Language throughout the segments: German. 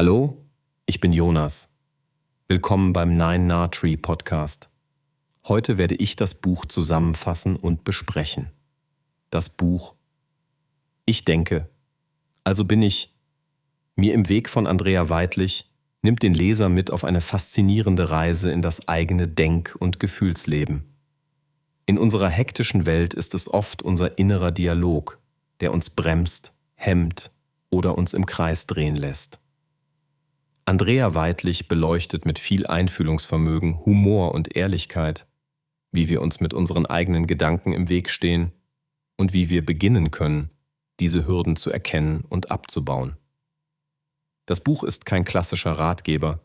Hallo, ich bin Jonas. Willkommen beim Nine Nah Tree Podcast. Heute werde ich das Buch zusammenfassen und besprechen. Das Buch Ich denke, also bin ich. Mir im Weg von Andrea Weidlich nimmt den Leser mit auf eine faszinierende Reise in das eigene Denk- und Gefühlsleben. In unserer hektischen Welt ist es oft unser innerer Dialog, der uns bremst, hemmt oder uns im Kreis drehen lässt. Andrea Weidlich beleuchtet mit viel Einfühlungsvermögen, Humor und Ehrlichkeit, wie wir uns mit unseren eigenen Gedanken im Weg stehen und wie wir beginnen können, diese Hürden zu erkennen und abzubauen. Das Buch ist kein klassischer Ratgeber,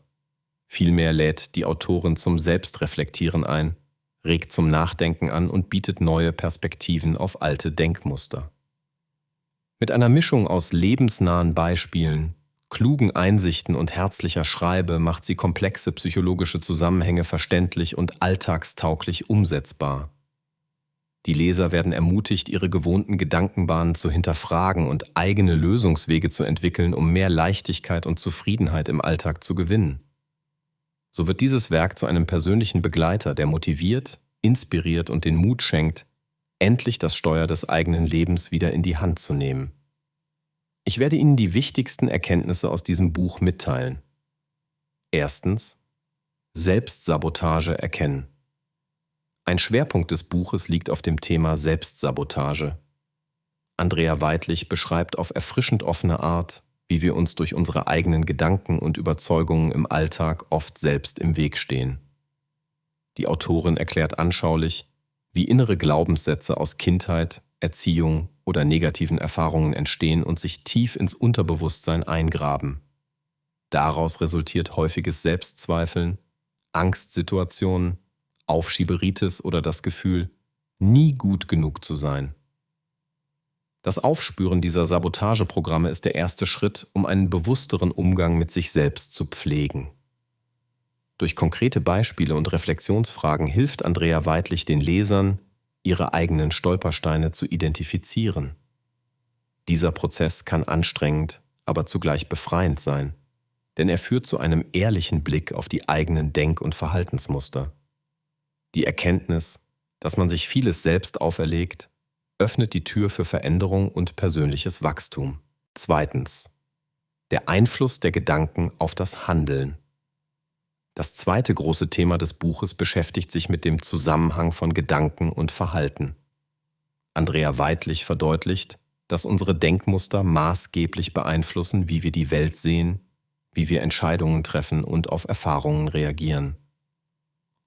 vielmehr lädt die Autorin zum Selbstreflektieren ein, regt zum Nachdenken an und bietet neue Perspektiven auf alte Denkmuster. Mit einer Mischung aus lebensnahen Beispielen, klugen Einsichten und herzlicher Schreibe macht sie komplexe psychologische Zusammenhänge verständlich und alltagstauglich umsetzbar. Die Leser werden ermutigt, ihre gewohnten Gedankenbahnen zu hinterfragen und eigene Lösungswege zu entwickeln, um mehr Leichtigkeit und Zufriedenheit im Alltag zu gewinnen. So wird dieses Werk zu einem persönlichen Begleiter, der motiviert, inspiriert und den Mut schenkt, endlich das Steuer des eigenen Lebens wieder in die Hand zu nehmen. Ich werde Ihnen die wichtigsten Erkenntnisse aus diesem Buch mitteilen. Erstens: Selbstsabotage erkennen. Ein Schwerpunkt des Buches liegt auf dem Thema Selbstsabotage. Andrea Weidlich beschreibt auf erfrischend offene Art, wie wir uns durch unsere eigenen Gedanken und Überzeugungen im Alltag oft selbst im Weg stehen. Die Autorin erklärt anschaulich, wie innere Glaubenssätze aus Kindheit, Erziehung oder negativen Erfahrungen entstehen und sich tief ins Unterbewusstsein eingraben. Daraus resultiert häufiges Selbstzweifeln, Angstsituationen, Aufschieberitis oder das Gefühl, nie gut genug zu sein. Das Aufspüren dieser Sabotageprogramme ist der erste Schritt, um einen bewussteren Umgang mit sich selbst zu pflegen. Durch konkrete Beispiele und Reflexionsfragen hilft Andrea Weidlich den Lesern, ihre eigenen Stolpersteine zu identifizieren. Dieser Prozess kann anstrengend, aber zugleich befreiend sein, denn er führt zu einem ehrlichen Blick auf die eigenen Denk- und Verhaltensmuster. Die Erkenntnis, dass man sich vieles selbst auferlegt, öffnet die Tür für Veränderung und persönliches Wachstum. Zweitens: Der Einfluss der Gedanken auf das Handeln. Das zweite große Thema des Buches beschäftigt sich mit dem Zusammenhang von Gedanken und Verhalten. Andrea Weidlich verdeutlicht, dass unsere Denkmuster maßgeblich beeinflussen, wie wir die Welt sehen, wie wir Entscheidungen treffen und auf Erfahrungen reagieren.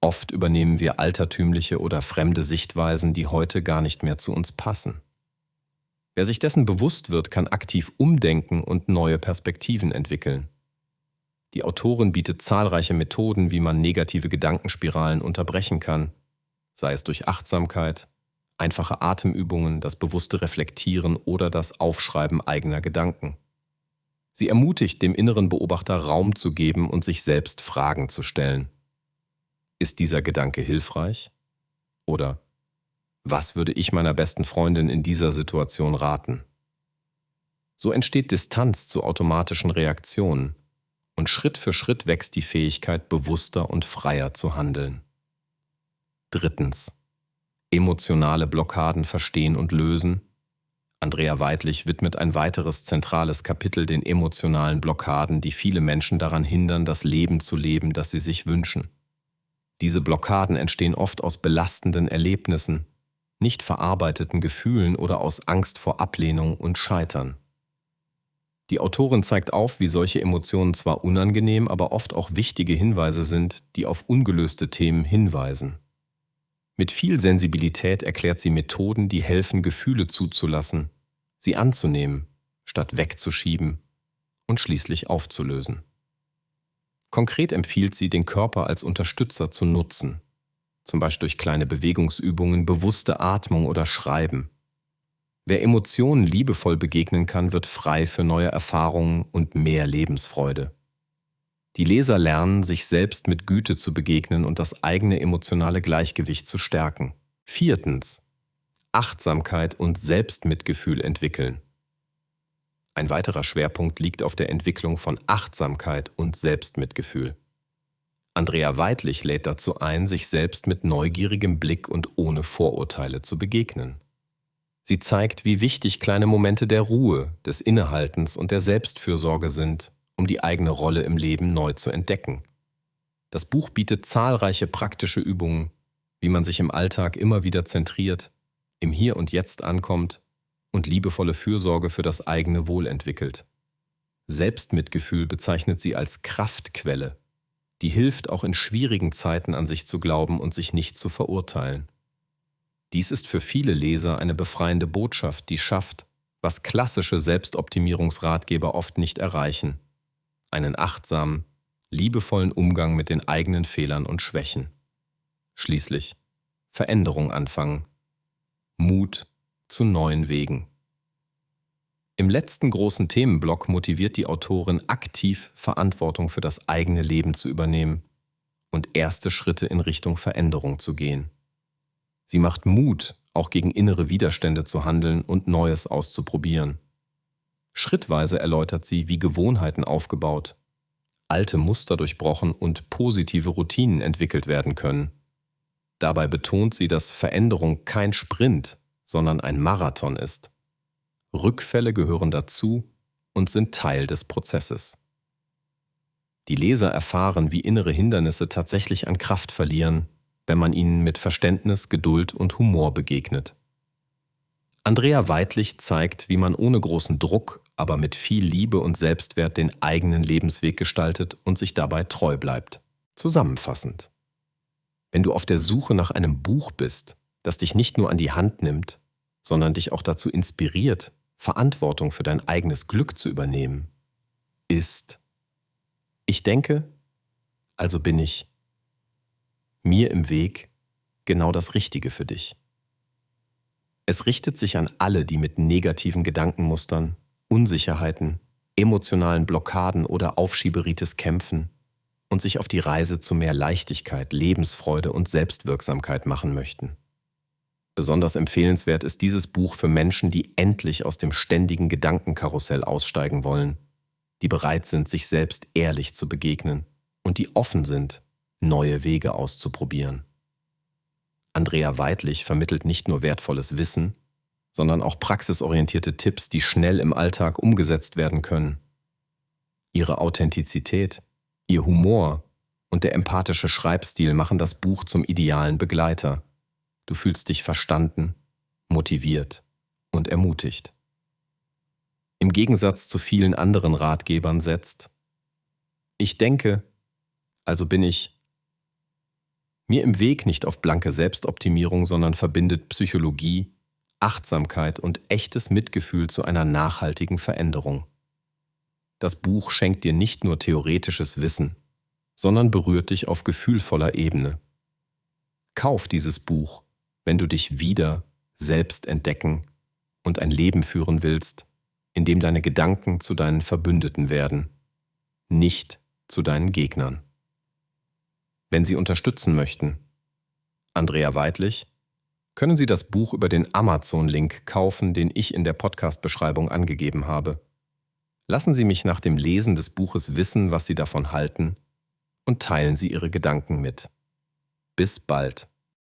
Oft übernehmen wir altertümliche oder fremde Sichtweisen, die heute gar nicht mehr zu uns passen. Wer sich dessen bewusst wird, kann aktiv umdenken und neue Perspektiven entwickeln. Die Autorin bietet zahlreiche Methoden, wie man negative Gedankenspiralen unterbrechen kann, sei es durch Achtsamkeit, einfache Atemübungen, das bewusste Reflektieren oder das Aufschreiben eigener Gedanken. Sie ermutigt, dem inneren Beobachter Raum zu geben und sich selbst Fragen zu stellen. Ist dieser Gedanke hilfreich? Oder was würde ich meiner besten Freundin in dieser Situation raten? So entsteht Distanz zu automatischen Reaktionen. Und Schritt für Schritt wächst die Fähigkeit, bewusster und freier zu handeln. Drittens: Emotionale Blockaden verstehen und lösen. Andrea Weidlich widmet ein weiteres zentrales Kapitel den emotionalen Blockaden, die viele Menschen daran hindern, das Leben zu leben, das sie sich wünschen. Diese Blockaden entstehen oft aus belastenden Erlebnissen, nicht verarbeiteten Gefühlen oder aus Angst vor Ablehnung und Scheitern. Die Autorin zeigt auf, wie solche Emotionen zwar unangenehm, aber oft auch wichtige Hinweise sind, die auf ungelöste Themen hinweisen. Mit viel Sensibilität erklärt sie Methoden, die helfen, Gefühle zuzulassen, sie anzunehmen, statt wegzuschieben und schließlich aufzulösen. Konkret empfiehlt sie, den Körper als Unterstützer zu nutzen, zum Beispiel durch kleine Bewegungsübungen, bewusste Atmung oder Schreiben. Wer Emotionen liebevoll begegnen kann, wird frei für neue Erfahrungen und mehr Lebensfreude. Die Leser lernen, sich selbst mit Güte zu begegnen und das eigene emotionale Gleichgewicht zu stärken. Viertens: Achtsamkeit und Selbstmitgefühl entwickeln. Ein weiterer Schwerpunkt liegt auf der Entwicklung von Achtsamkeit und Selbstmitgefühl. Andrea Weidlich lädt dazu ein, sich selbst mit neugierigem Blick und ohne Vorurteile zu begegnen. Sie zeigt, wie wichtig kleine Momente der Ruhe, des Innehaltens und der Selbstfürsorge sind, um die eigene Rolle im Leben neu zu entdecken. Das Buch bietet zahlreiche praktische Übungen, wie man sich im Alltag immer wieder zentriert, im Hier und Jetzt ankommt und liebevolle Fürsorge für das eigene Wohl entwickelt. Selbstmitgefühl bezeichnet sie als Kraftquelle, die hilft, auch in schwierigen Zeiten an sich zu glauben und sich nicht zu verurteilen. Dies ist für viele Leser eine befreiende Botschaft, die schafft, was klassische Selbstoptimierungsratgeber oft nicht erreichen: einen achtsamen, liebevollen Umgang mit den eigenen Fehlern und Schwächen. Schließlich Veränderung anfangen. Mut zu neuen Wegen. Im letzten großen Themenblock motiviert die Autorin aktiv, Verantwortung für das eigene Leben zu übernehmen und erste Schritte in Richtung Veränderung zu gehen. Sie macht Mut, auch gegen innere Widerstände zu handeln und Neues auszuprobieren. Schrittweise erläutert sie, wie Gewohnheiten aufgebaut, alte Muster durchbrochen und positive Routinen entwickelt werden können. Dabei betont sie, dass Veränderung kein Sprint, sondern ein Marathon ist. Rückfälle gehören dazu und sind Teil des Prozesses. Die Leser erfahren, wie innere Hindernisse tatsächlich an Kraft verlieren, wenn man ihnen mit Verständnis, Geduld und Humor begegnet. Andrea Weidlich zeigt, wie man ohne großen Druck, aber mit viel Liebe und Selbstwert den eigenen Lebensweg gestaltet und sich dabei treu bleibt. Zusammenfassend: Wenn du auf der Suche nach einem Buch bist, das dich nicht nur an die Hand nimmt, sondern dich auch dazu inspiriert, Verantwortung für dein eigenes Glück zu übernehmen, ist Ich denke, also bin ich mir im Weg genau das Richtige für dich. Es richtet sich an alle, die mit negativen Gedankenmustern, Unsicherheiten, emotionalen Blockaden oder Aufschieberitis kämpfen und sich auf die Reise zu mehr Leichtigkeit, Lebensfreude und Selbstwirksamkeit machen möchten. Besonders empfehlenswert ist dieses Buch für Menschen, die endlich aus dem ständigen Gedankenkarussell aussteigen wollen, die bereit sind, sich selbst ehrlich zu begegnen und die offen sind, neue Wege auszuprobieren. Andrea Weidlich vermittelt nicht nur wertvolles Wissen, sondern auch praxisorientierte Tipps, die schnell im Alltag umgesetzt werden können. Ihre Authentizität, ihr Humor und der empathische Schreibstil machen das Buch zum idealen Begleiter. Du fühlst dich verstanden, motiviert und ermutigt. Im Gegensatz zu vielen anderen Ratgebern setzt Ich denke, also bin ich mir im Weg nicht auf blanke Selbstoptimierung, sondern verbindet Psychologie, Achtsamkeit und echtes Mitgefühl zu einer nachhaltigen Veränderung. Das Buch schenkt dir nicht nur theoretisches Wissen, sondern berührt dich auf gefühlvoller Ebene. Kauf dieses Buch, wenn du dich wieder selbst entdecken und ein Leben führen willst, in dem deine Gedanken zu deinen Verbündeten werden, nicht zu deinen Gegnern. Wenn Sie unterstützen möchten, Andrea Weidlich, können Sie das Buch über den Amazon-Link kaufen, den ich in der Podcast-Beschreibung angegeben habe. Lassen Sie mich nach dem Lesen des Buches wissen, was Sie davon halten, und teilen Sie Ihre Gedanken mit. Bis bald.